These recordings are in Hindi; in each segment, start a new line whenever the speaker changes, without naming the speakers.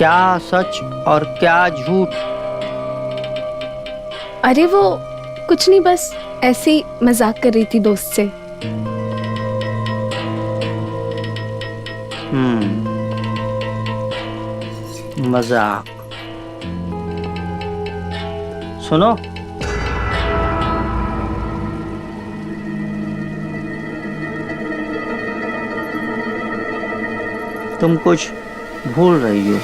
क्या सच और क्या झूठ?
अरे वो कुछ नहीं, बस ऐसे ही मजाक कर रही थी दोस्त से।
मजाक। सुनो, तुम कुछ भूल रही हो।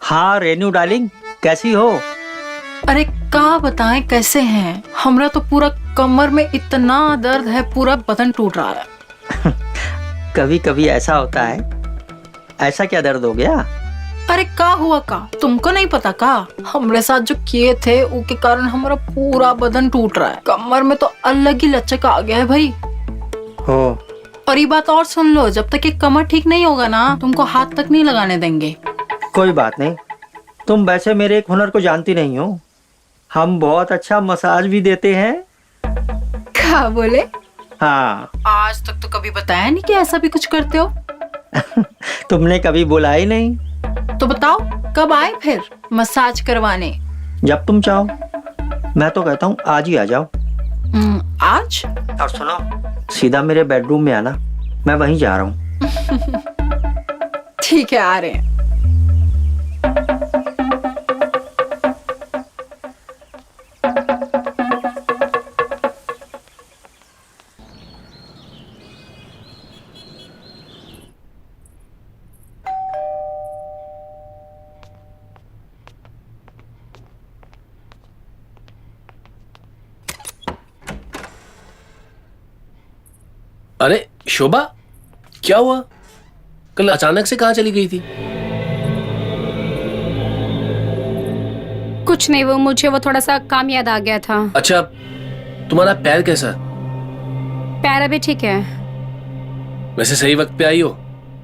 हाँ रेनू डार्लिंग, कैसी हो?
अरे का बताएं कैसे हैं। हमरा तो पूरा कमर में इतना दर्द है, पूरा बदन टूट रहा है।
कभी कभी ऐसा होता है। ऐसा क्या दर्द हो गया?
अरे का हुआ का तुमको नहीं पता का? हमरे साथ जो किए थे उसके कारण हमारा पूरा बदन टूट रहा है। कमर में तो अलग ही लचक आ गया है भाई।
हो।
और ये बात और सुन लो, जब तक ये कमर ठीक नहीं होगा ना, तुमको हाथ तक नहीं लगाने देंगे।
कोई बात नहीं, तुम वैसे मेरे एक हुनर को जानती नहीं हो। हम बहुत अच्छा मसाज भी देते हैं।
क्या बोले?
हाँ।
आज तक तो कभी बताया नहीं कि ऐसा भी कुछ करते हो।
तुमने कभी बोला ही नहीं।
तो बताओ कब आए फिर मसाज करवाने?
जब तुम चाहो। मैं तो कहता हूँ आज ही आ जाओ।
आज?
और सुनो, सीधा मेरे बेडरूम में आना, मैं वहीं जा रहा हूँ।
ठीक है, आ रहे हैं।
अरे शोभा, क्या हुआ? कल अचानक से कहाँ चली गई थी?
कुछ नहीं, वो थोड़ा सा काम याद आ गया था।
अच्छा, तुम्हारा पैर कैसा?
पैर अभी ठीक है।
वैसे सही वक्त पे आई हो।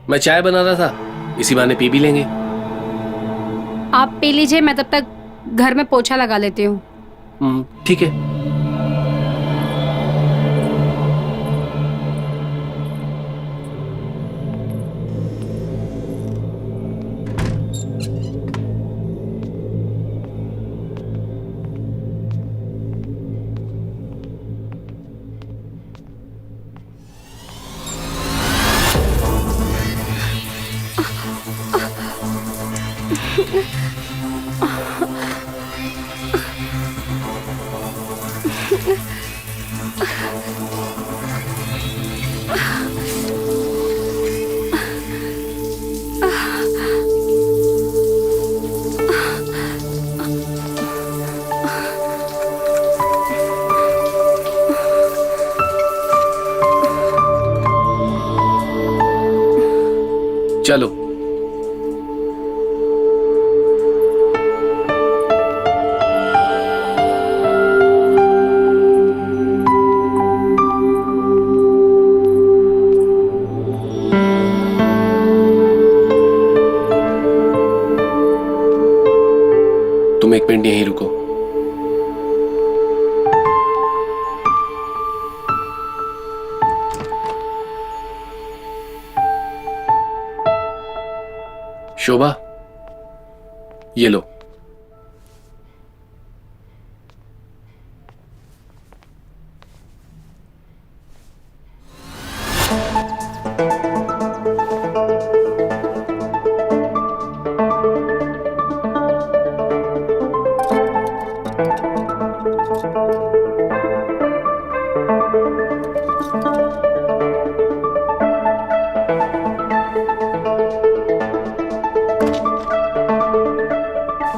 मैं चाय बना रहा था, इसी बहाने पी भी लेंगे।
आप पी लीजिए, मैं तब तक घर में पोछा लगा लेती हूँ।
ठीक है। चलो। तुम एक मिनट यहीं रुको। शोभा, ये लो।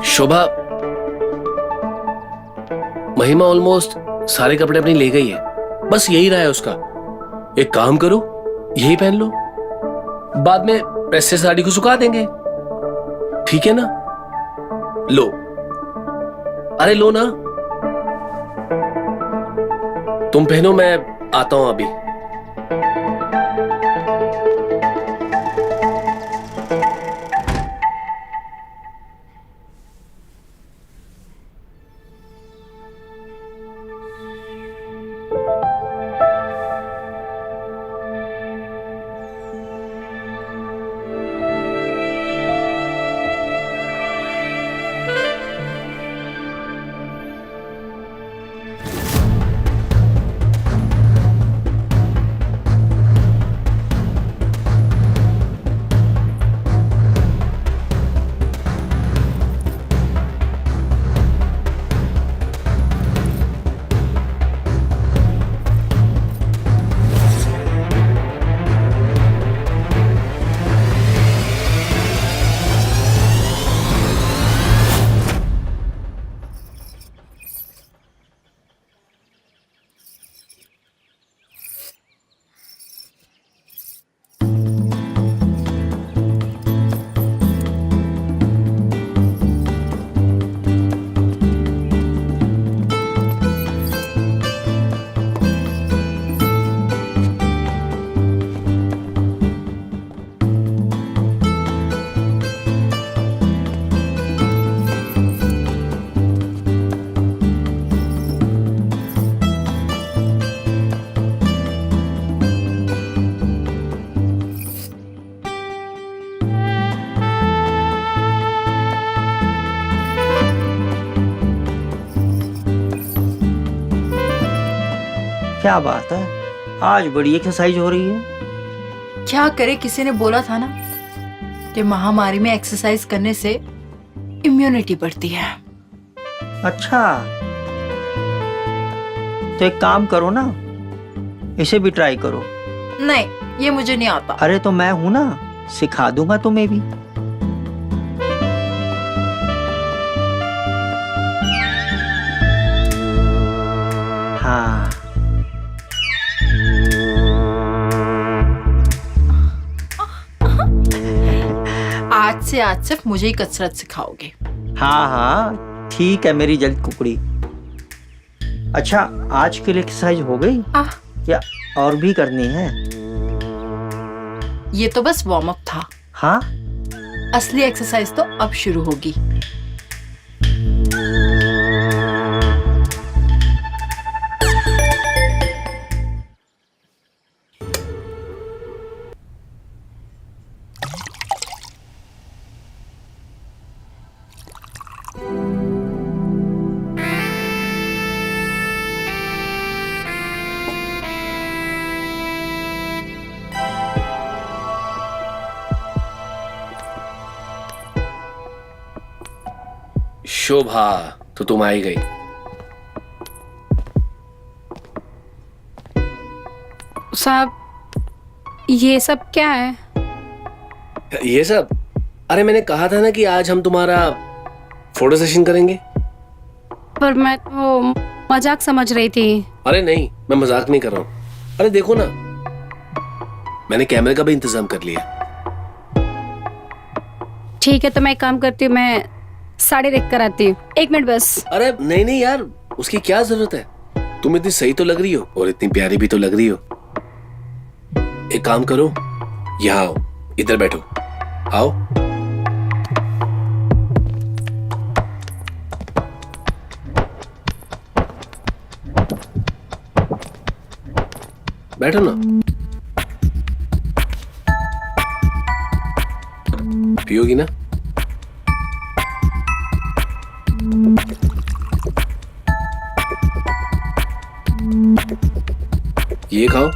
शोभा, महिमा ऑलमोस्ट सारे कपड़े अपनी ले गई है, बस यही रहा है उसका। एक काम करो, यही पहन लो, बाद में प्रेस से साड़ी को सुखा देंगे, ठीक है ना? लो, अरे लो ना, तुम पहनो, मैं आता हूं अभी।
क्या बात है, आज बड़ी एक्सरसाइज हो रही है।
क्या करे, किसी ने बोला था ना कि महामारी में एक्सरसाइज करने से इम्यूनिटी बढ़ती है।
अच्छा, तो एक काम करो ना, इसे भी ट्राई करो।
नहीं, ये मुझे नहीं आता।
अरे तो मैं हूं ना, सिखा दूंगा तुम्हें भी। हाँ,
आज सिर्फ मुझे ही कसरत सिखाओगे।
हाँ हाँ ठीक है मेरी जल्द कुकड़ी। अच्छा, आज के लिए एक्सरसाइज हो गई या और भी करनी है?
ये तो बस वार्म अप था।
हाँ,
असली एक्सरसाइज तो अब शुरू होगी।
शोभा, तो तुम आई गई।
साहब, ये सब क्या है?
ये सब? अरे मैंने कहा था ना कि आज हम तुम्हारा फोटो सेशन करेंगे।
पर मैं तो मजाक समझ रही थी।
अरे नहीं, मैं मजाक नहीं कर रहा हूं। अरे देखो ना, मैंने कैमरे का भी इंतजाम कर लिया।
ठीक है, तो मैं एक काम करती हूँ, मैं साड़ी देख कर आती हूँ। 1 मिनट बस।
अरे नहीं नहीं यार, उसकी क्या जरूरत है? तुम इतनी सही तो लग रही हो और इतनी प्यारी भी तो लग रही हो। एक काम करो, यहाँ आओ, इधर बैठो, आओ। बैठो ना। पियोगी ना? ये खाओ।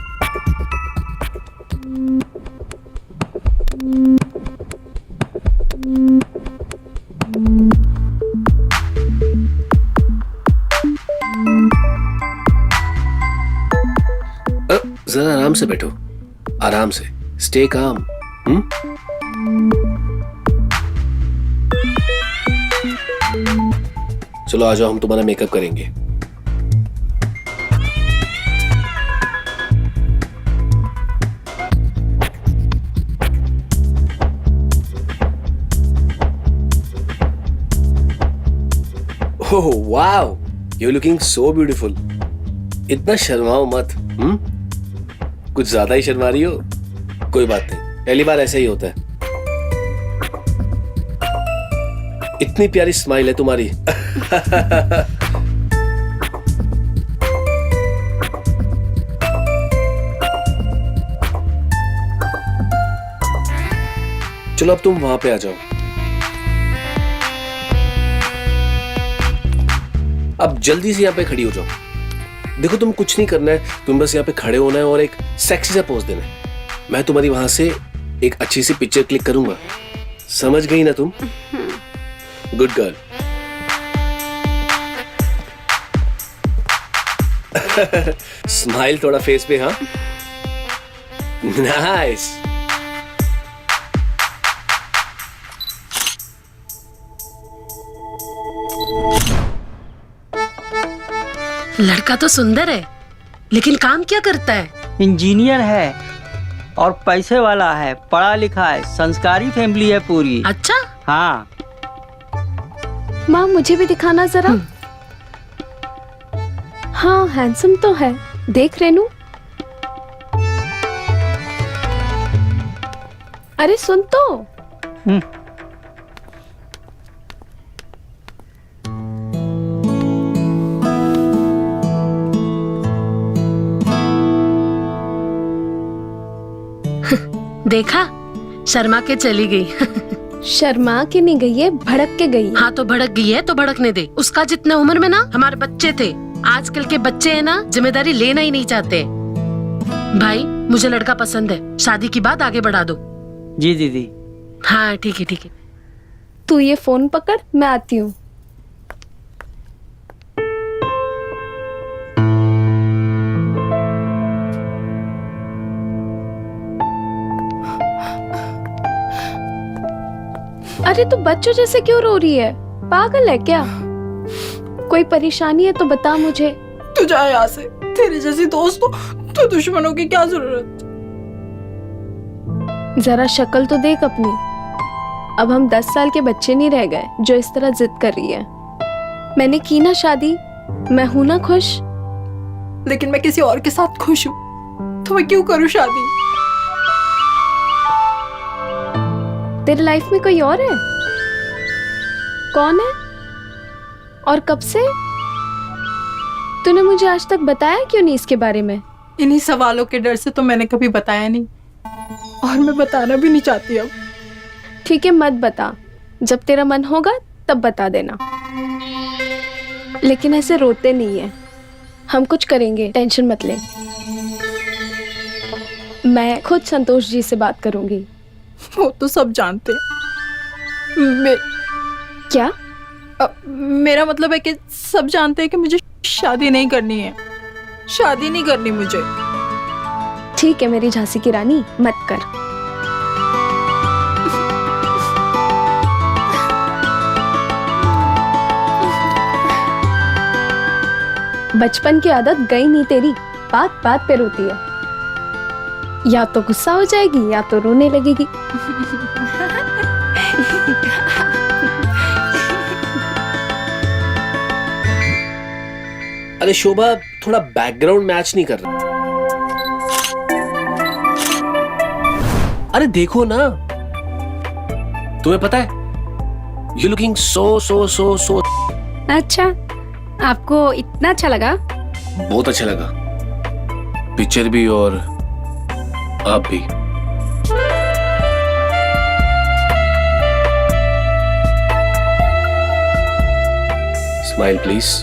जरा आराम से बैठो, आराम से, स्टे काम। चलो आ जाओ, हम तुम्हारा मेकअप करेंगे। Oh wow, you looking so beautiful. इतना शर्माओ मत। कुछ ज्यादा ही शर्मा रही हो। कोई बात नहीं, पहली बार ऐसा ही होता है। इतनी प्यारी स्माइल है तुम्हारी। चलो अब तुम वहां पे आ जाओ। अब जल्दी से यहाँ पे खड़ी हो जाओ। देखो तुम कुछ नहीं करना है, तुम बस यहाँ पे खड़े होना है और एक सेक्सी सा पोज देना है। मैं तुम्हारी वहां से एक अच्छी सी पिक्चर क्लिक करूंगा। समझ गई ना तुम? Good girl. स्माइल थोड़ा फेस पे। हाँ, नाइस।
लड़का तो सुंदर है, लेकिन काम क्या करता है?
इंजीनियर है और पैसे वाला है, पढ़ा लिखा है, संस्कारी फैमिली है पूरी।
अच्छा।
हाँ।
माँ मुझे भी दिखाना जरा। हाँ हैंडसम तो है, देख रेनू। अरे सुन तो।
देखा, शर्मा के चली गई।
शर्मा के नहीं गई है, भड़क के गई।
हाँ तो भड़क गई है तो भड़कने दे। उसका जितने उम्र में ना हमारे बच्चे थे, आजकल के बच्चे हैं ना जिम्मेदारी लेना ही नहीं चाहते। भाई मुझे लड़का पसंद है, शादी की बात आगे बढ़ा दो।
जी दीदी।
हाँ ठीक है ठीक है।
तू ये फोन पकड़, मैं आती हूँ। अरे तू बच्चों जैसे क्यों रो रही है? पागल है क्या? कोई परेशानी है तो बता मुझे।
तू जा यहाँ से, तेरे जैसी दोस्त तो दुश्मनों की क्या जरूरत?
जरा शक्ल तो देख अपनी। अब हम 10 साल के बच्चे नहीं रह गए जो इस तरह जिद कर रही है। मैंने की ना शादी, मैं हूं ना खुश।
लेकिन मैं किसी और के साथ खुश हूँ, तो मैं क्यों करूँ शादी?
तेरे लाइफ में कोई और है? कौन है और कब से? तूने मुझे आज तक बताया क्यों नहीं इसके बारे में?
इन्हीं सवालों के डर से तो मैंने कभी बताया नहीं, और मैं बताना भी नहीं चाहती अब।
ठीक है मत बता, जब तेरा मन होगा तब बता देना। लेकिन ऐसे रोते नहीं है, हम कुछ करेंगे, टेंशन मत ले। मैं खुद संतोष जी से बात करूंगी।
वो तो सब जानते हैं।
क्या?
मेरा मतलब है कि सब जानते हैं कि मुझे शादी नहीं करनी है। शादी नहीं करनी मुझे।
ठीक है मेरी झांसी की रानी, मत कर। बचपन की आदत गई नहीं तेरी, बात बात पे रोती है। या तो गुस्सा हो जाएगी या तो रोने लगेगी।
अरे शोभा, थोड़ा बैकग्राउंड मैच नहीं कर रहा। अरे देखो ना, तुम्हें पता है, यू लुकिंग सो।
अच्छा, आपको इतना अच्छा लगा?
बहुत अच्छा लगा, पिक्चर भी और आप भी। Smile please.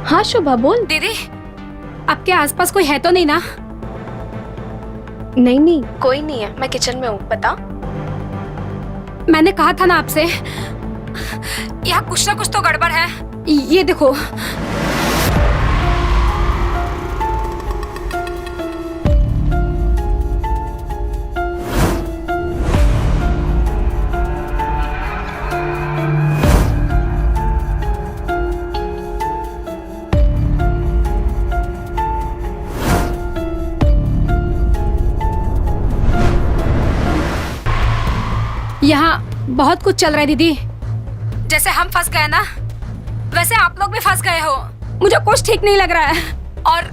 हाँ शोभा बोल।
दीदी, आपके आसपास कोई है तो नहीं ना?
नहीं कोई नहीं है, मैं किचन में हूँ। बता।
मैंने कहा था ना आपसे, यहाँ कुछ ना कुछ तो गड़बड़ है। ये देखो। यहाँ बहुत कुछ चल रहा है दीदी। जैसे हम फंस गए ना, वैसे आप लोग भी फंस गए हो। मुझे कुछ ठीक नहीं लग रहा है। और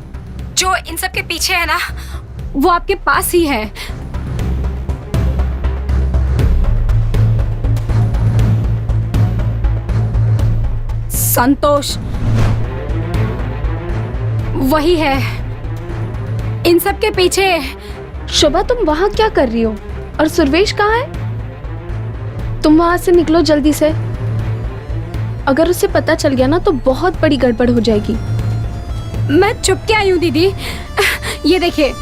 जो इन सब के पीछे है ना, वो आपके पास ही है। संतोष वही है इन सब के पीछे।
शोभा तुम वहां क्या कर रही हो? और सुरवेश कहाँ है? तुम वहां से निकलो जल्दी से। अगर उसे पता चल गया ना तो बहुत बड़ी गड़बड़ हो जाएगी।
मैं चुप के आई हूँ दीदी। ये देखिए।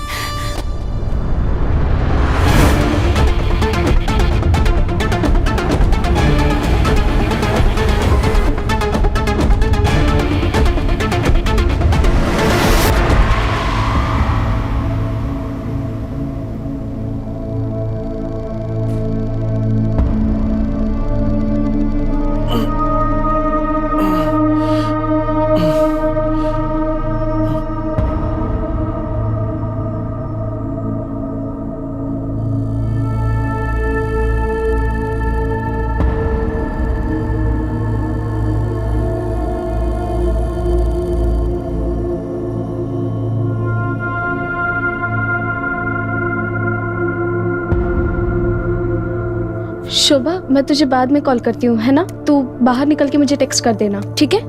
शोभा मैं तुझे बाद में कॉल करती हूँ, है ना? तू बाहर निकल के मुझे टेक्स्ट कर देना, ठीक है?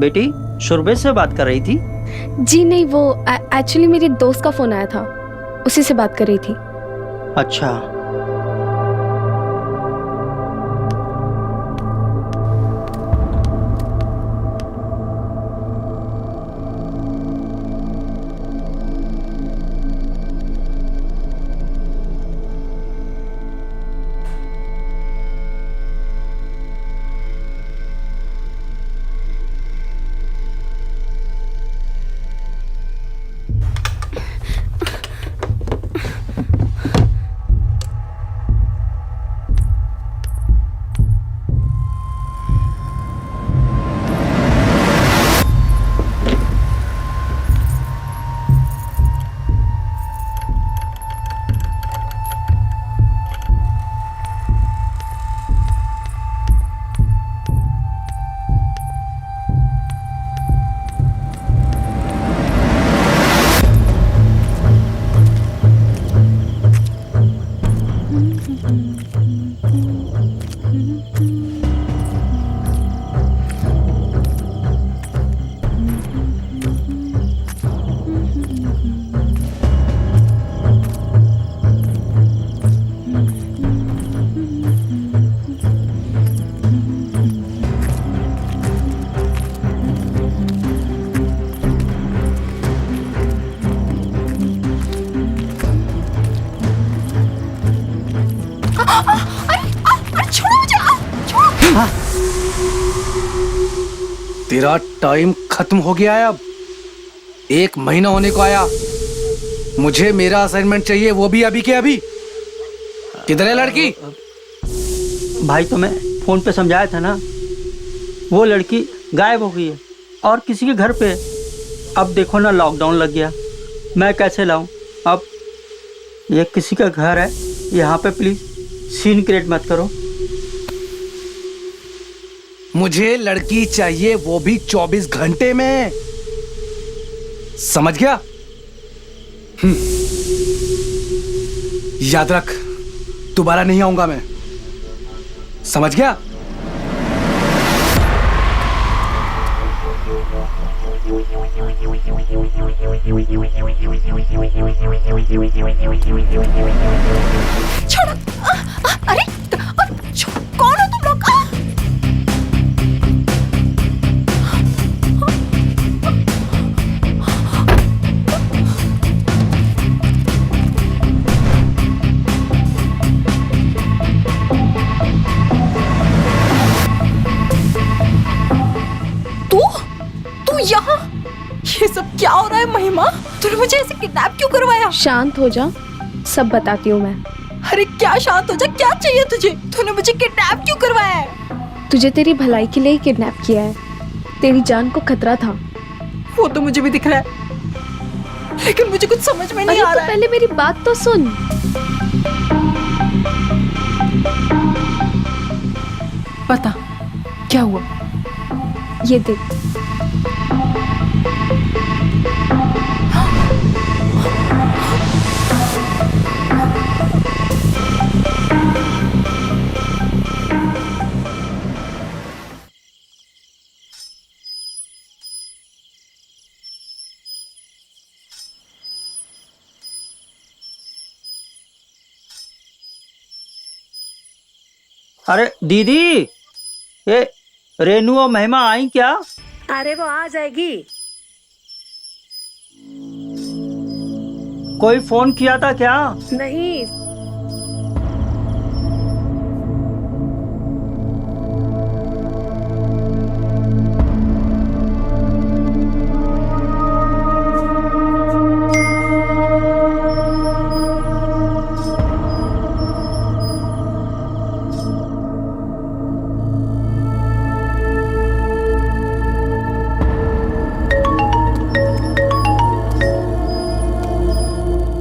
बेटी शुरबे से बात कर रही थी?
जी नहीं, वो एक्चुअली मेरी दोस्त का फोन आया था, उसी से बात कर रही थी।
अच्छा।
तेरा टाइम खत्म हो गया है अब। 1 महीना होने को आया। मुझे मेरा असाइनमेंट चाहिए, वो भी अभी के अभी। किधर है लड़की?
भाई तुम्हें फोन पे समझाया था ना, वो लड़की गायब हो गई है और किसी के घर पे। अब देखो ना, लॉकडाउन लग गया, मैं कैसे लाऊं? अब ये किसी का घर है, यहाँ पे प्लीज सीन क्रिएट मत करो।
मुझे लड़की चाहिए, वो भी 24 घंटे में। समझ गया? याद रख, दोबारा नहीं आऊंगा मैं। समझ गया?
छोड़ो। अरे कौन हो तुम लोग? तू यहाँ? ये सब क्या हो रहा है महिमा? तूने मुझे ऐसे किडनैप क्यों करवाया?
शांत हो जा, सब बताती हूँ मैं।
अरे क्या शांत हो जा, क्या चाहिए तुझे? तूने मुझे किडनैप क्यों करवाया है?
तुझे तेरी भलाई के लिए ही किडनैप किया है। तेरी जान को खतरा था।
वो तो मुझे भी दिख रहा है, लेकिन मुझे कुछ समझ में नहीं
अरे
आ
तो
रहा है।
पहले मेरी बात तो सुन।
बता क्या हुआ?
ये देख,
अरे दीदी, ये रेनू और महिमा आई क्या?
अरे वो आ जाएगी।
कोई फोन किया था क्या?
नहीं,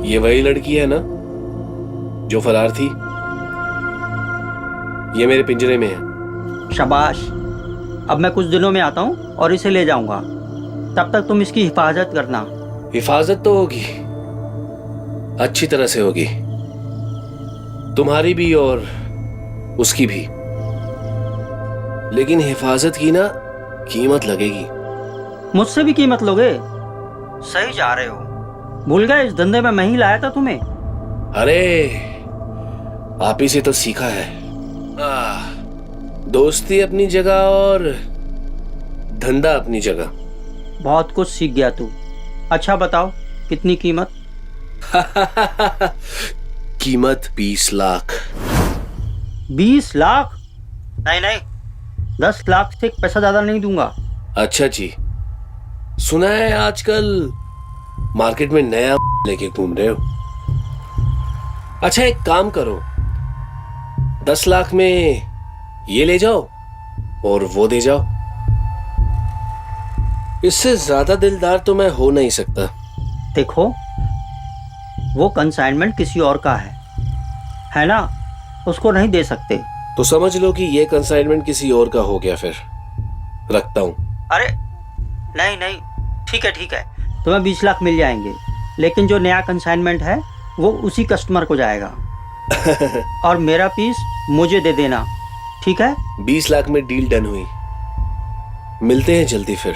ये वही लड़की है ना जो फरार थी? ये मेरे पिंजरे में है।
शाबाश। अब मैं कुछ दिनों में आता हूँ और इसे ले जाऊंगा। तब तक तुम इसकी हिफाजत करना।
हिफाजत तो होगी, अच्छी तरह से होगी, तुम्हारी भी और उसकी भी। लेकिन हिफाजत की ना कीमत लगेगी।
मुझसे भी कीमत लोगे? सही जा रहे हो। भूल गए इस धंधे में मैं ही लाया था तुम्हें।
अरे आप ही से तो सीखा है। दोस्ती अपनी जगह और धंधा अपनी जगह।
बहुत कुछ सीख गया तू। अच्छा बताओ, कितनी कीमत?
कीमत 20 लाख।
20 लाख? नहीं नहीं, 10 लाख से एक पैसा ज्यादा नहीं दूंगा।
अच्छा जी, सुना है आजकल मार्केट में नया लेके घूम रहे हो। अच्छा एक काम करो, 10 लाख में ये ले जाओ और वो दे जाओ। इससे ज्यादा दिलदार तो मैं हो नहीं सकता।
देखो, वो कंसाइनमेंट किसी और का है ना? उसको नहीं दे सकते।
तो समझ लो कि ये कंसाइनमेंट किसी और का हो गया। फिर रखता हूं।
अरे नहीं नहीं, ठीक है, तुम्हें 20 लाख मिल जाएंगे, लेकिन जो नया कंसाइनमेंट है वो उसी कस्टमर को जाएगा। और मेरा पीस मुझे दे देना, ठीक है?
20 लाख में डील डन हुई। मिलते हैं जल्दी फिर।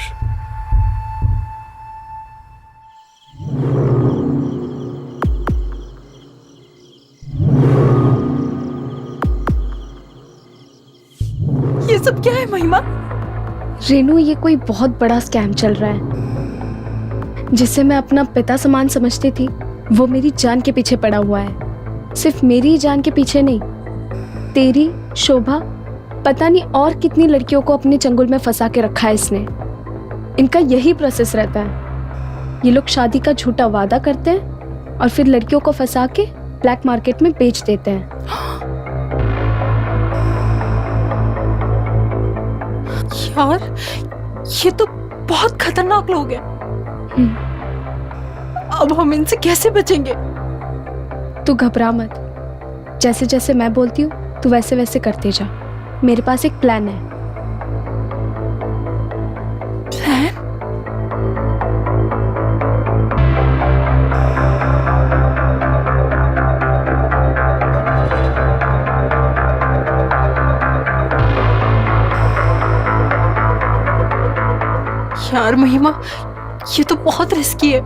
ये सब क्या है महिमा?
रेनू, ये कोई बहुत बड़ा स्कैम चल रहा है। जिसे मैं अपना पिता समान समझती थी, वो मेरी जान के पीछे पड़ा हुआ है। सिर्फ मेरी ही जान के पीछे नहीं, तेरी, शोभा, पता नहीं और कितनी लड़कियों को अपने चंगुल में फंसा के रखा है इसने। इनका यही प्रोसेस रहता है। ये लोग शादी का झूठा वादा करते हैं और फिर लड़कियों को फंसा के ब्लैक मार्केट में बेच देते हैं।
यार, ये तो बहुत खतरनाक लोग हैं। अब हम इनसे कैसे बचेंगे?
तू घबरा मत, जैसे जैसे मैं बोलती हूँ तू वैसे वैसे करते जा। मेरे पास एक प्लान है।
प्लान? यार महिमा, ये तो बहुत रिस्की है।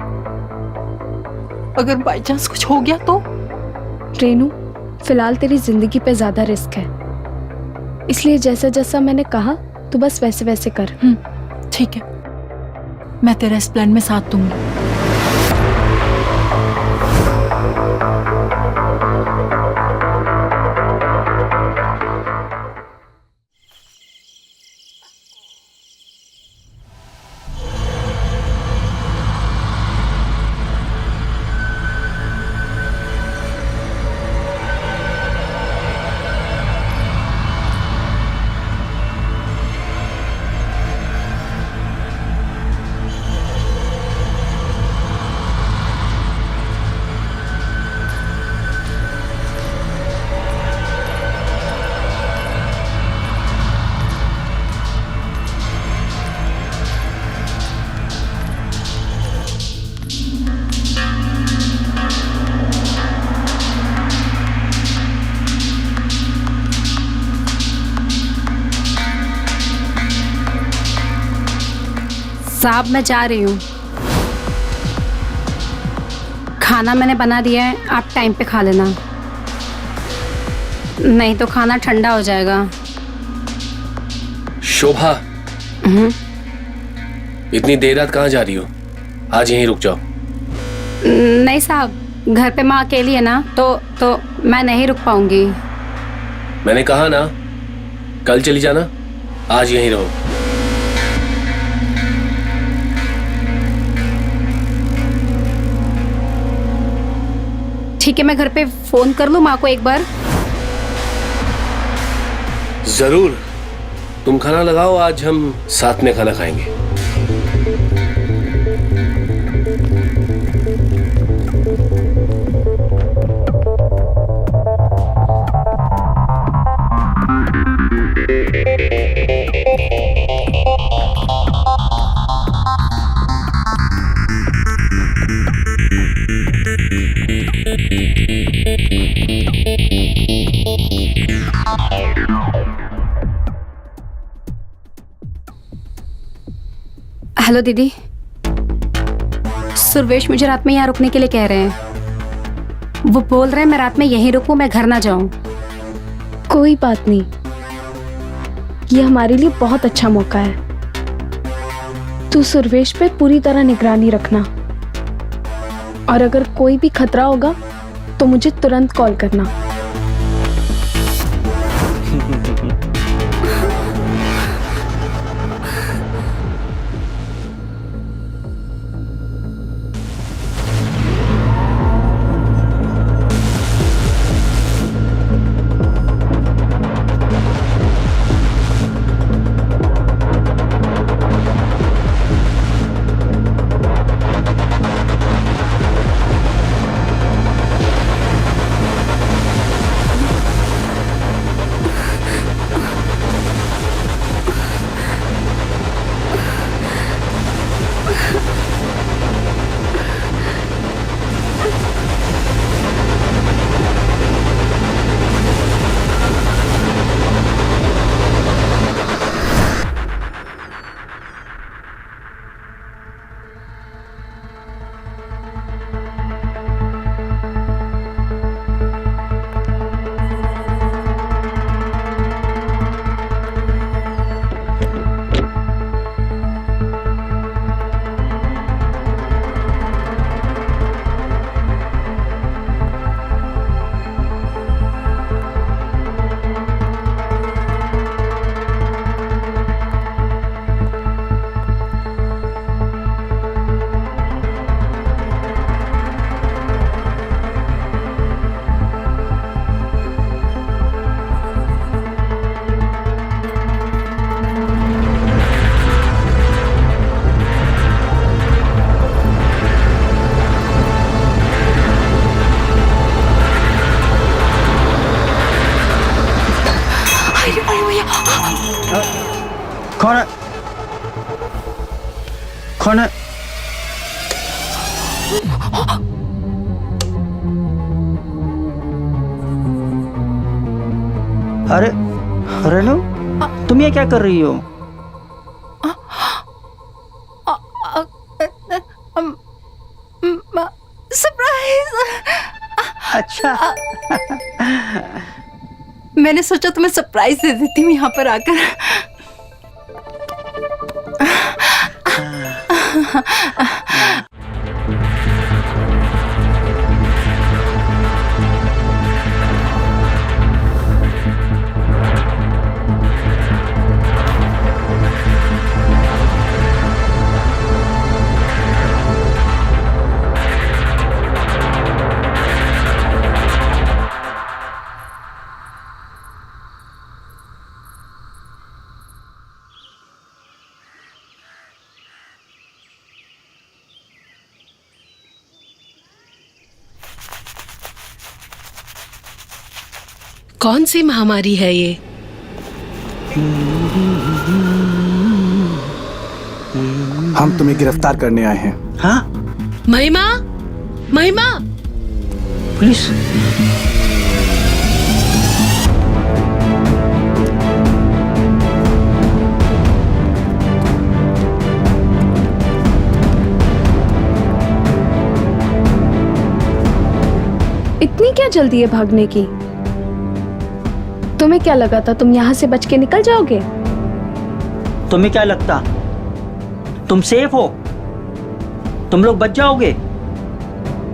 अगर बाई चांस कुछ हो गया तो?
रेनू, फिलहाल तेरी जिंदगी पे ज्यादा रिस्क है, इसलिए जैसा जैसा मैंने कहा तू बस वैसे वैसे कर।
ठीक है, मैं तेरा इस प्लान में साथ दूंगी।
साहब, मैं जा रही हूँ। खाना मैंने बना दिया है, आप टाइम पे खा लेना, नहीं तो खाना ठंडा हो जाएगा।
शोभा, इतनी देर रात कहाँ जा रही हो? आज यहीं रुक जाओ।
नहीं साहब, घर पे माँ अकेली है ना, तो मैं नहीं रुक पाऊंगी।
मैंने कहा ना, कल चली जाना, आज यहीं रहो।
ठीक है, मैं घर पे फोन कर लूँ माँ को एक बार?
जरूर, तुम खाना लगाओ, आज हम साथ में खाना खाएंगे।
हेलो दीदी, सुरवेश मुझे रात में यहाँ रुकने के लिए कह रहे हैं। वो बोल रहे हैं मैं रात में यहीं रुकूं, मैं घर ना जाऊं।
कोई बात नहीं, ये हमारे लिए बहुत अच्छा मौका है। तू सुरवेश पे पूरी तरह निगरानी रखना, और अगर कोई भी खतरा होगा तो मुझे तुरंत कॉल करना।
कौन है? कौन है? अरे रेनू, तुम ये क्या कर रही हो?
सरप्राइज।
अच्छा।
मैंने सोचा तुम्हें सरप्राइज दे देती हूँ यहाँ पर आकर।
कौन सी महामारी है ये?
हम तुम्हें गिरफ्तार करने आए हैं।
हाँ
महिमा, महिमा,
पुलिस?
इतनी क्या जल्दी है भागने की? तुम्हें क्या लगा था तुम यहाँ से बच के निकल जाओगे?
तुम्हें क्या लगता तुम सेफ हो? तुम लोग बच जाओगे?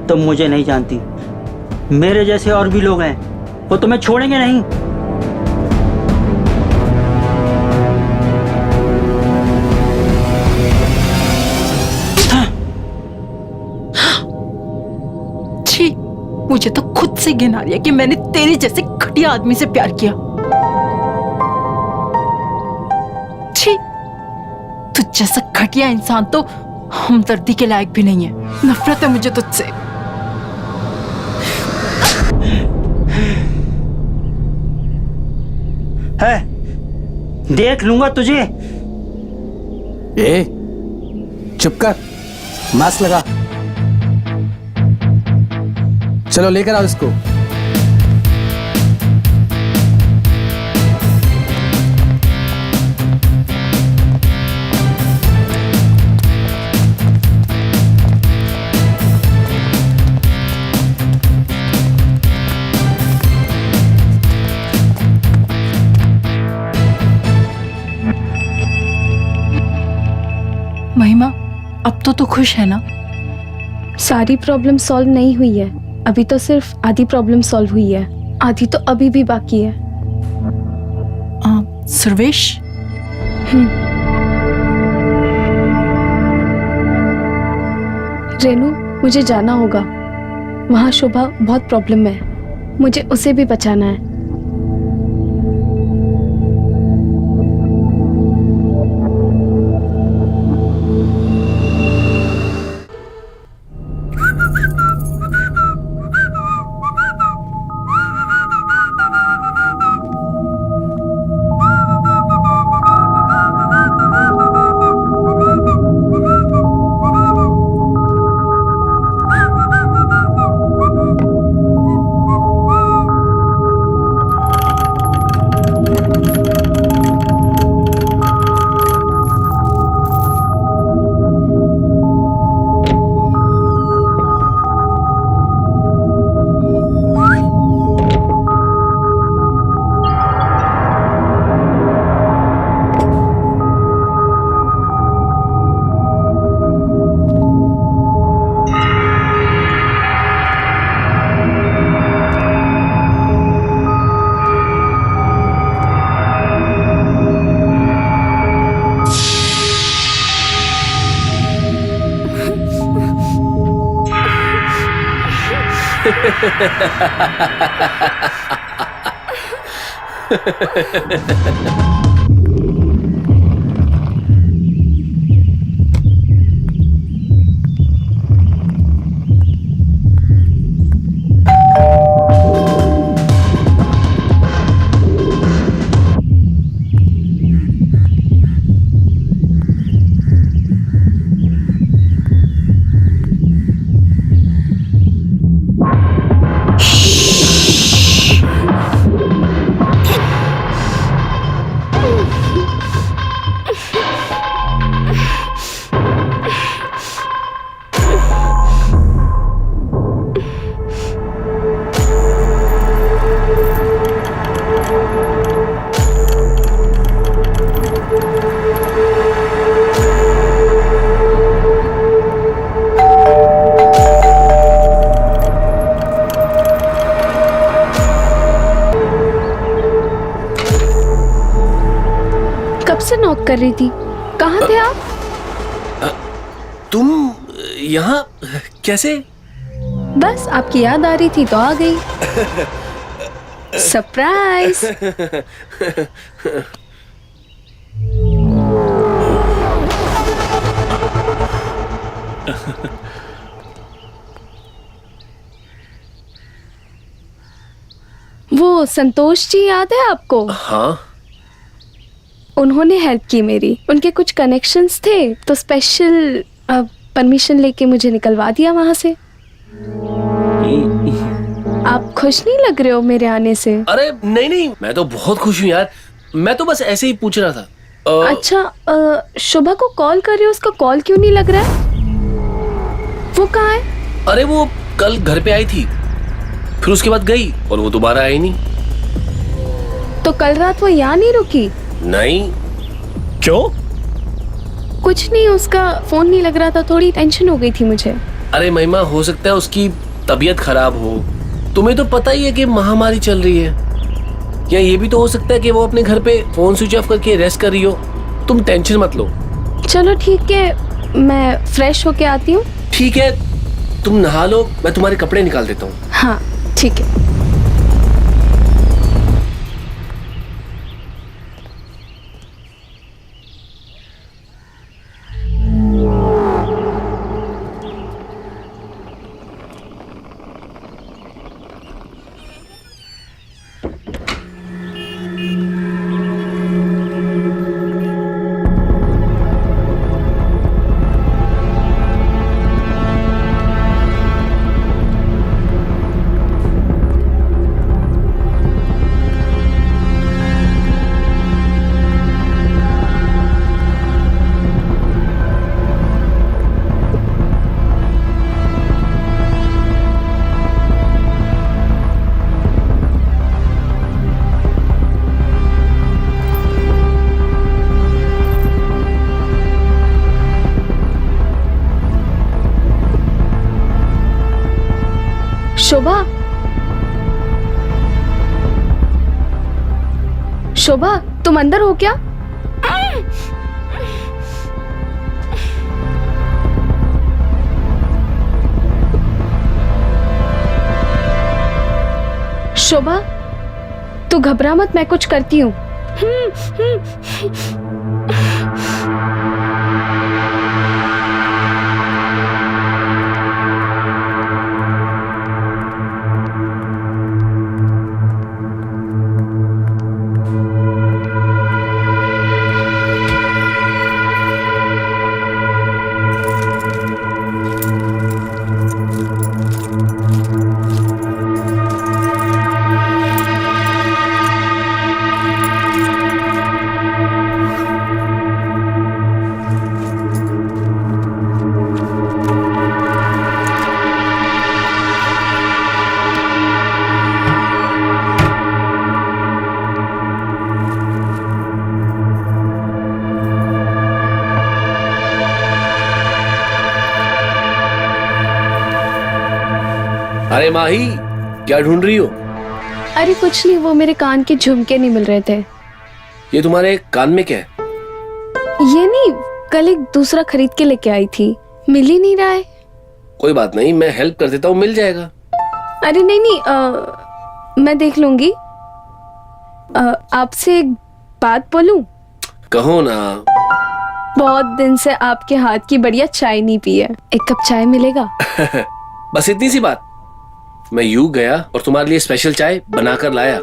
तुम मुझे नहीं जानती, मेरे जैसे और भी लोग हैं, वो तुम्हें छोड़ेंगे नहीं।
छी, मुझे तो खुद से घिन आ रही है कि मैंने तेरे जैसे घटिया आदमी से प्यार किया। छी, तुझ जैसा घटिया इंसान तो हमदर्दी के लायक भी नहीं है। नफरत है मुझे तुझसे।
है, देख लूंगा तुझे।
ए, चुप कर, मास्क लगा। चलो लेकर आओ इसको।
महिमा, अब तो खुश है ना?
सारी प्रॉब्लम सॉल्व नहीं हुई है, अभी तो सिर्फ आधी प्रॉब्लम सॉल्व हुई है, आधी तो अभी भी बाकी है।
सर्वेश,
रेनू, मुझे जाना होगा। वहाँ शोभा बहुत प्रॉब्लम में है, मुझे उसे भी बचाना है। कर रही थी। कहाँ थे आप?
तुम यहाँ कैसे?
बस आपकी याद आ रही थी तो आ गई। सरप्राइज। वो संतोष जी याद है आपको?
हाँ।
उन्होंने हेल्प की मेरी। उनके कुछ कनेक्शंस थे तो स्पेशल परमिशन लेके मुझे निकलवा दिया वहां से। आप खुश नहीं लग रहे हो मेरे आने से?
अरे नहीं नहीं, मैं तो बहुत खुश हूँ यार। मैं तो बस ऐसे ही पूछ रहा था।
अच्छा, शुभा को कॉल कर रहे हो, उसका कॉल क्यों नहीं लग रहा है? वो कहाँ है?
अरे वो कल घर पे आई थी, फिर उसके बाद गई और वो दोबारा आई नहीं।
तो कल रात वो यहाँ नहीं रुकी?
नहीं।
क्यों?
कुछ नहीं, उसका फोन नहीं लग रहा था, थोड़ी टेंशन हो गई थी मुझे।
अरे महिमा, हो सकता है उसकी तबीयत खराब हो। तुम्हें तो पता ही है कि महामारी चल रही है। या ये भी तो हो सकता है कि वो अपने घर पे फोन स्विच ऑफ करके रेस्ट कर रही हो। तुम टेंशन मत लो।
चलो ठीक है, मैं फ्रेश होके आती हूँ।
ठीक है, तुम नहा लो, मैं तुम्हारे कपड़े निकाल देता हूँ।
हाँ ठीक है। शोभा, शोभा तुम अंदर हो क्या? शोभा तू घबरा मत, मैं कुछ करती हूँ।
अरे माही, क्या ढूंढ रही हो?
अरे कुछ नहीं, वो मेरे कान के झुमके नहीं मिल रहे थे।
ये तुम्हारे कान में क्या है?
ये नहीं, कल एक दूसरा खरीद के लेके आई थी, मिल ही नहीं रहा है।
कोई बात नहीं, मैं हेल्प कर देता हूँ, मिल जाएगा।
अरे नहीं नहीं, मैं देख लूंगी। आपसे एक बात बोलूं?
कहो ना।
बहुत दिन से आपके हाथ की बढ़िया चाय नहीं पी है, एक कप चाय मिलेगा?
बस इतनी सी बात। मैं यूं गया और तुम्हारे लिए स्पेशल चाय बनाकर लाया।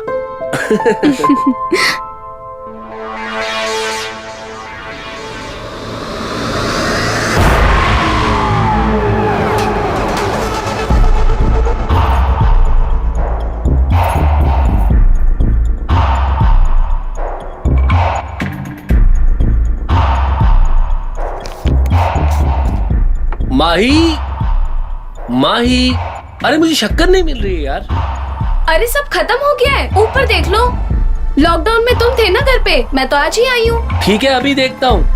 माही, माही, अरे मुझे शक्कर नहीं मिल रही है यार।
अरे सब खत्म हो गया है, ऊपर देख लो। लॉकडाउन में तुम थे ना घर पे, मैं तो आज ही आई हूँ।
ठीक है, अभी देखता हूँ।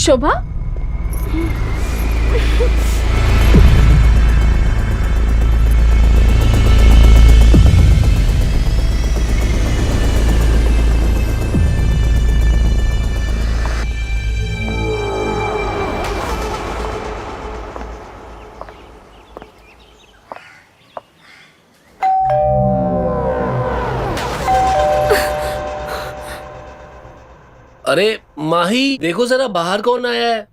शोभा,
अरे माही, देखो जरा बाहर कौन आया है।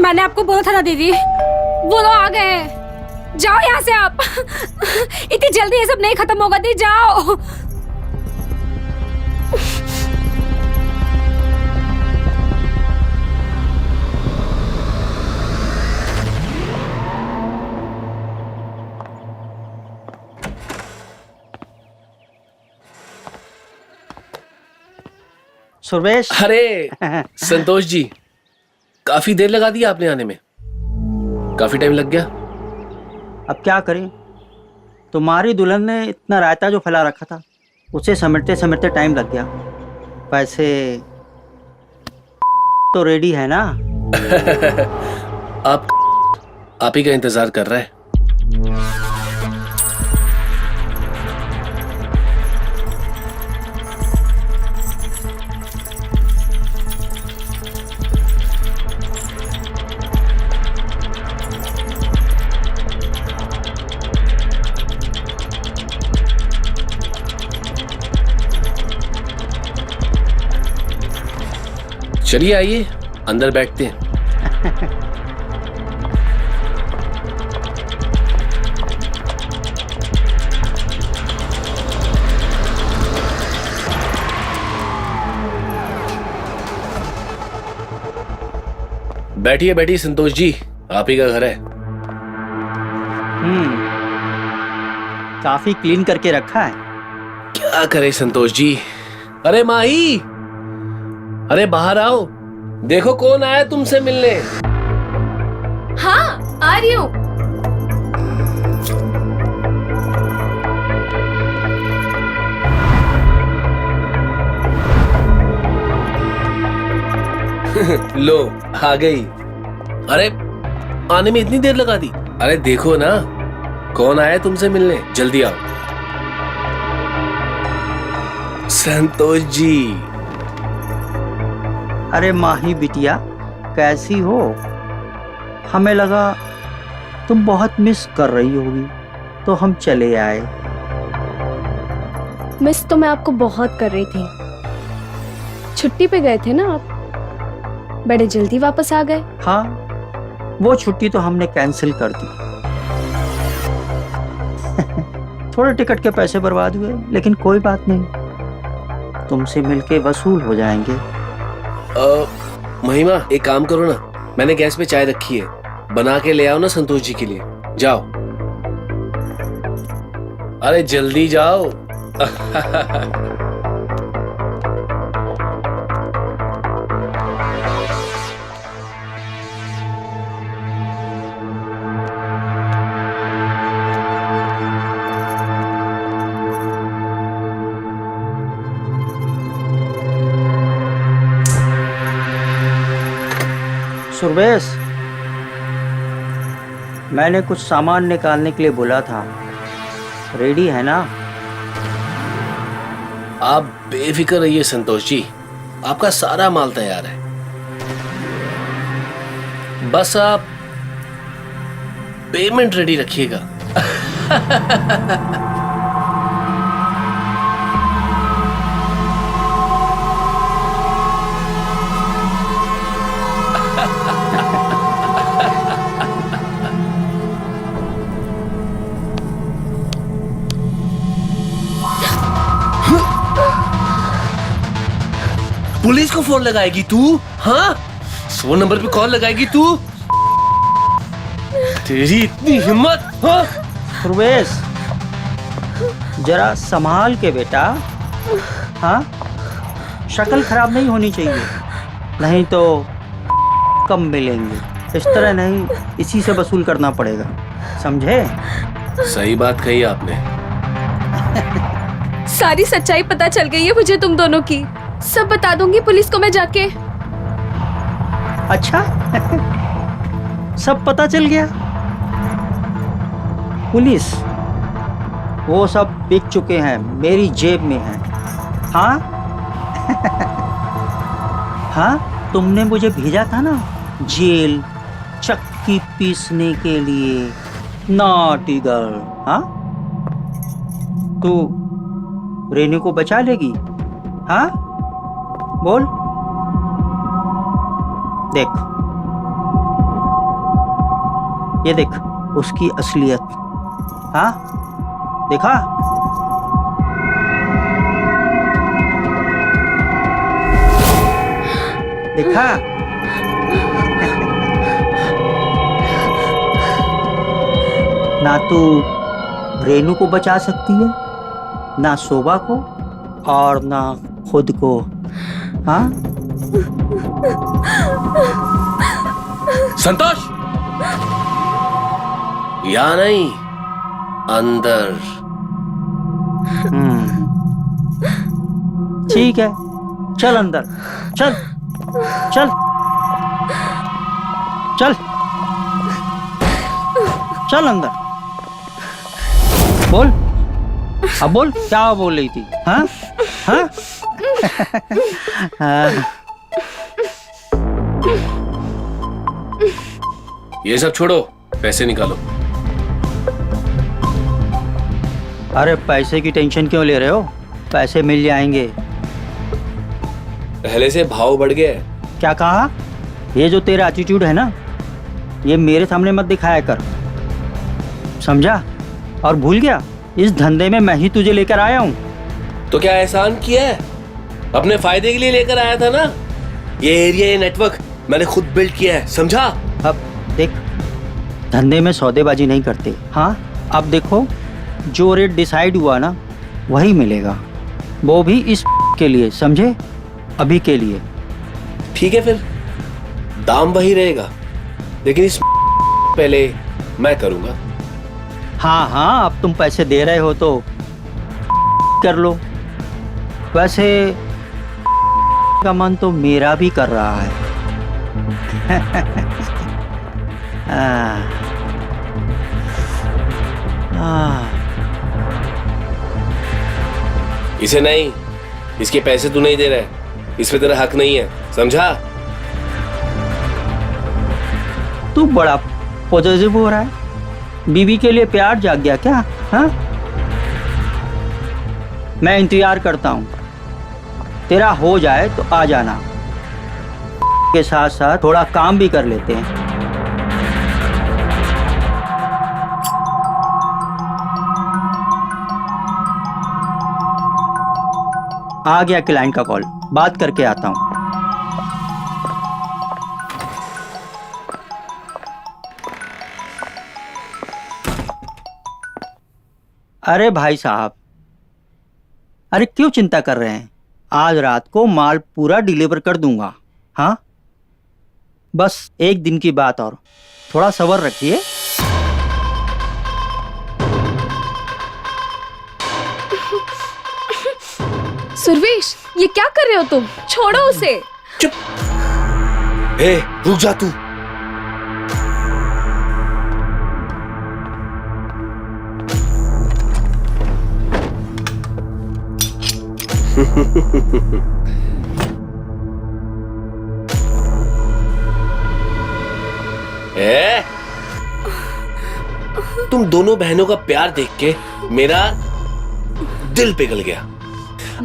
मैंने आपको बोला था ना दीदी, वो लोग आ गए हैं। जाओ यहाँ से आप। इतनी जल्दी ये सब नहीं खत्म होगा दी, जाओ।
सुरवेश।
अरे संतोष जी, काफी देर लगा दी आपने आने में, काफी टाइम लग गया।
अब क्या करें, तुम्हारी दुल्हन ने इतना रायता जो फैला रखा था उसे समेटते समेटते टाइम लग गया। वैसे तो रेडी है ना?
आप ही का इंतजार कर रहा है। चलिए आइए, अंदर बैठते हैं। बैठिए बैठिए संतोष जी, आप ही का घर है।
काफी क्लीन करके रखा है।
क्या करे संतोष जी। अरे माही, अरे बाहर आओ, देखो कौन आया तुमसे मिलने।
हाँ आ रही हूँ।
लो आ गई। अरे आने में इतनी देर लगा दी। अरे देखो ना कौन आया तुमसे मिलने, जल्दी आओ। संतोष जी।
अरे माही बिटिया, कैसी हो? हमें लगा तुम बहुत मिस कर रही होगी तो हम चले आए।
मिस तो मैं आपको बहुत कर रही थी। छुट्टी पे गए थे ना आप, बड़े जल्दी वापस आ गए।
हाँ, वो छुट्टी तो हमने कैंसिल कर दी। थोड़े टिकट के पैसे बर्बाद हुए, लेकिन कोई बात नहीं, तुमसे मिलके वसूल हो जाएंगे।
महिमा, एक काम करो ना, मैंने गैस पे चाय रखी है, बना के ले आओ ना संतोष जी के लिए। जाओ, अरे जल्दी जाओ।
सुरवेश, मैंने कुछ सामान निकालने के लिए बोला था, रेडी है ना?
आप बेफिक्र रहिए संतोष जी, आपका सारा माल तैयार है। बस आप पेमेंट रेडी रखिएगा। पुलिस को फोन लगाएगी तू? हाँ, 100 नंबर पे कॉल लगाएगी तू? तेरी इतनी हिम्मत? हाँ?
सुरवेश, जरा संभाल के बेटा। हाँ, शक्ल खराब नहीं होनी चाहिए, नहीं तो कम मिलेंगे। इस तरह नहीं, इसी से वसूल करना पड़ेगा, समझे?
सही बात कही आपने।
सारी सच्चाई पता चल गई है मुझे तुम दोनों की। सब बता दूंगी पुलिस को मैं जाके।
अच्छा सब पता चल गया। पुलिस वो सब बिक चुके हैं, मेरी जेब में है। हाँ हाँ, तुमने मुझे भेजा था ना जेल चक्की पीसने के लिए। Naughty girl. हाँ, तू रेनू को बचा लेगी? हाँ बोल। देख, ये देख उसकी असलियत। हाँ देखा? देखा? ना तू रेनू को बचा सकती है, ना शोभा को, और ना खुद को। हाँ
संतोष, या नहीं, अंदर।
ठीक है, चल अंदर, चल चल चल चल अंदर। बोल, अब बोल, क्या बोल रही थी? हाँ हाँ हाँ।
ये सब छोड़ो, पैसे निकालो।
अरे पैसे की टेंशन क्यों ले रहे हो? पैसे मिल जाएंगे।
पहले से भाव बढ़ गया है।
क्या कहा? ये जो तेरा एटीट्यूड है ना, ये मेरे सामने मत दिखाया कर, समझा? और भूल गया, इस धंधे में मैं ही तुझे लेकर आया हूँ।
तो क्या एहसान किया है? अपने फायदे के लिए लेकर आया था ना। ये एरिया, ये नेटवर्क मैंने खुद बिल्ड किया है, समझा?
अब देख, धंधे में सौदेबाजी नहीं करते। हाँ, अब देखो, जो रेट डिसाइड हुआ ना वही मिलेगा, वो भी इस के लिए, समझे? अभी के लिए।
ठीक है, फिर दाम वही रहेगा, लेकिन इस पहले मैं करूंगा।
हाँ हाँ, अब तुम पैसे दे रहे हो तो कर लो। वैसे का मन तो मेरा भी कर रहा है।
इसे नहीं, इसके पैसे तू नहीं दे रहा है, इस पे तेरा हक नहीं है, समझा?
तू बड़ा पॉजिटिव हो रहा है। बीवी के लिए प्यार जाग गया क्या? हाँ, मैं इंतजार करता हूँ, तेरा हो जाए तो आ जाना। के साथ साथ थोड़ा काम भी कर लेते हैं। आ गया क्लाइंट का कॉल, बात करके आता हूँ। अरे भाई साहब, अरे क्यों चिंता कर रहे हैं? आज रात को माल पूरा डिलीवर कर दूंगा। हाँ, बस एक दिन की बात, और थोड़ा सब्र रखिए।
सुरवेश, ये क्या कर रहे हो तुम? छोड़ो उसे।
चुप। ए, रुक जा तू। ए, तुम दोनों बहनों का प्यार देख के मेरा दिल पिघल गया।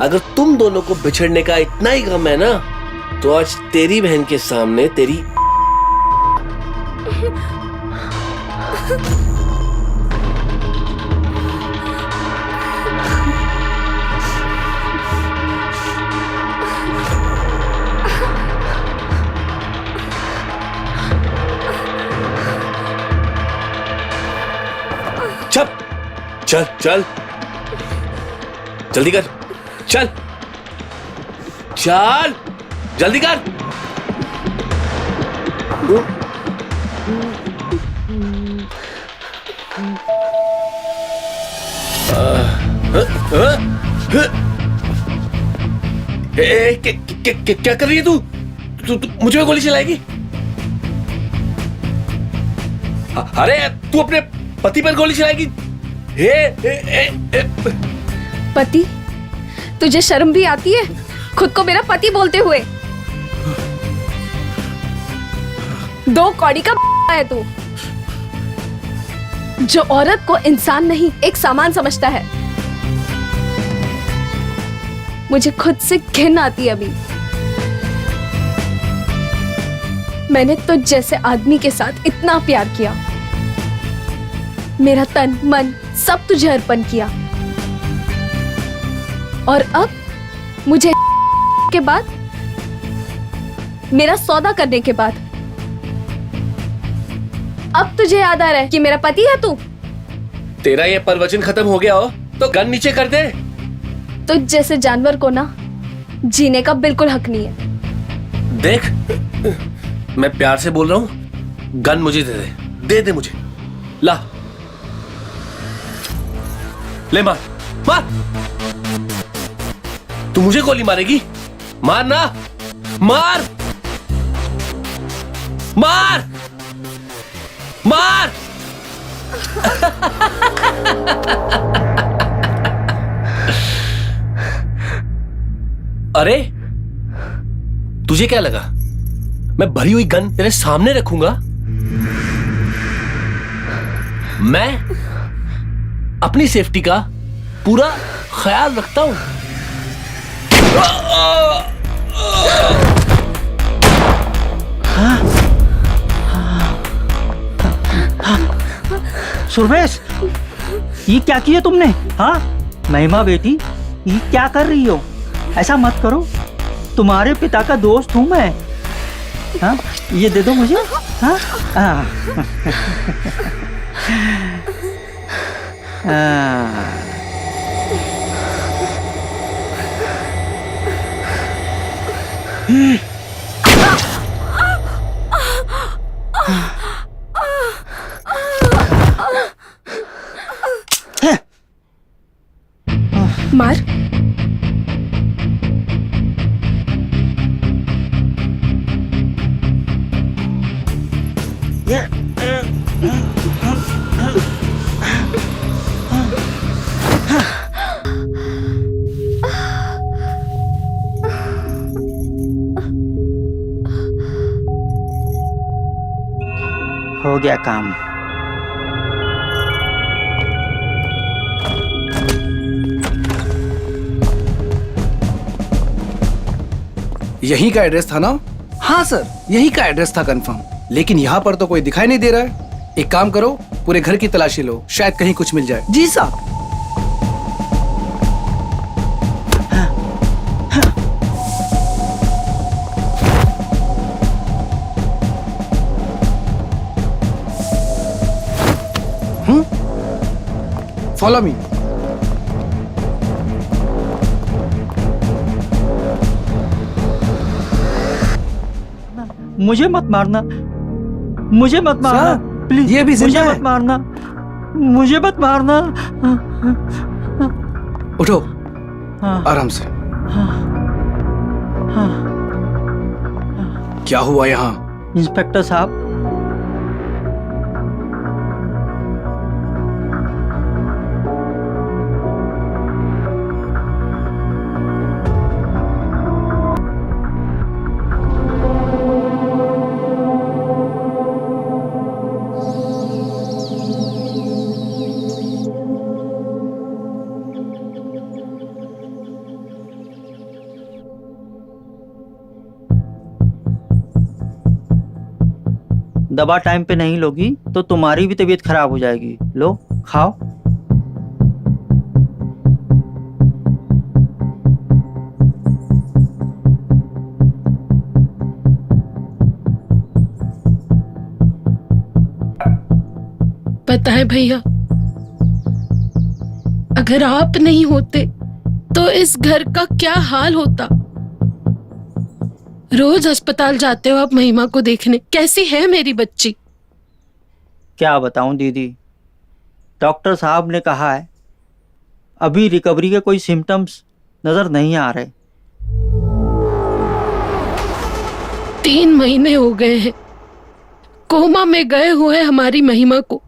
अगर तुम दोनों को बिछड़ने का इतना ही गम है ना, तो आज तेरी बहन के सामने तेरी चल चल जल्दी कर, चल चल जल्दी कर। क्या कर रही है तू? तू मुझे भी गोली चलाएगी? अरे तू अपने पति पर गोली चलाएगी?
पति? तुझे शर्म भी आती है खुद को मेरा पति बोलते हुए? 2 कौड़ी का है तू, जो औरत को इंसान नहीं एक सामान समझता है। मुझे खुद से घिन आती है अभी। मैंने तुझ जैसे आदमी के साथ इतना प्यार किया, मेरा तन मन सब तुझे अर्पण किया, और अब मुझे के बाद, मेरा सौदा करने के बाद, अब तुझे याद आ रहा है कि मेरा पति है तू?
तेरा ये प्रवचन खत्म हो गया हो तो गन नीचे कर दे।
तुझ जैसे जानवर को ना जीने का बिल्कुल हक नहीं है।
देख, मैं प्यार से बोल रहा हूं, गन मुझे दे दे मुझे। ला, ले मार मार। तू मुझे गोली मारेगी? मार ना, मार मार मार। अरे तुझे क्या लगा मैं भरी हुई गन तेरे सामने रखूंगा? मैं अपनी सेफ्टी का पूरा ख्याल रखता हूं।
सुरवेश, ये क्या किया तुमने? हाँ महिमा बेटी, ये क्या कर रही हो? ऐसा मत करो, तुम्हारे पिता का दोस्त हूं मैं। हाँ ये दे दो मुझे। हाँ हाँ
मार।
हो गया काम।
यहीं का एड्रेस था ना? हाँ सर, यहीं का एड्रेस था कंफर्म, लेकिन यहाँ पर तो कोई दिखाई नहीं दे रहा है। एक काम करो, पूरे घर की तलाशी लो, शायद कहीं कुछ मिल जाए। जी साहब। Follow me.
मुझे मत मारना, मुझे मत मारना प्लीज।
ये भी जिंदा
मुझे
है।
मत मारना, मुझे मत मारना।
उठो,
हाँ,
आराम से।
हाँ, हाँ।
क्या हुआ यहाँ?
इंस्पेक्टर साहब, दवा टाइम पे नहीं लोगी तो तुम्हारी भी तबीयत खराब हो जाएगी। लो खाओ।
पता है भैया, अगर आप नहीं होते तो इस घर का क्या हाल होता। रोज अस्पताल जाते हो आप महिमा को देखने, कैसी है मेरी बच्ची?
क्या बताऊं दीदी, डॉक्टर साहब ने कहा है अभी रिकवरी के कोई सिम्टम्स नजर नहीं आ रहे।
3 महीने हो गए हैं कोमा में गए हुए हमारी महिमा को।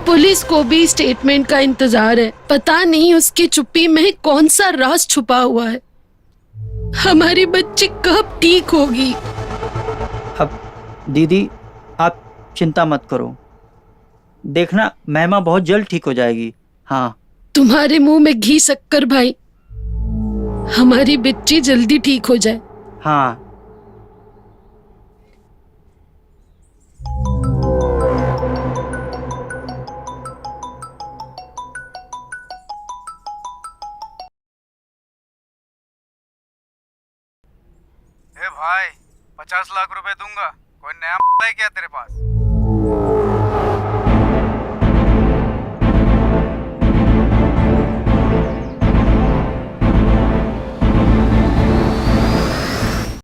पुलिस को भी स्टेटमेंट का इंतजार है। पता नहीं उसकी चुप्पी में कौन सा राज छुपा हुआ है। हमारी बच्ची कब ठीक होगी?
अब दीदी आप चिंता मत करो, देखना महिमा बहुत जल्द ठीक हो जाएगी। हाँ
तुम्हारे मुंह में घी शक्कर भाई, हमारी बच्ची जल्दी ठीक हो जाए।
हाँ।
ए भाई 50 लाख रुपए दूंगा, कोई नया है क्या तेरे पास?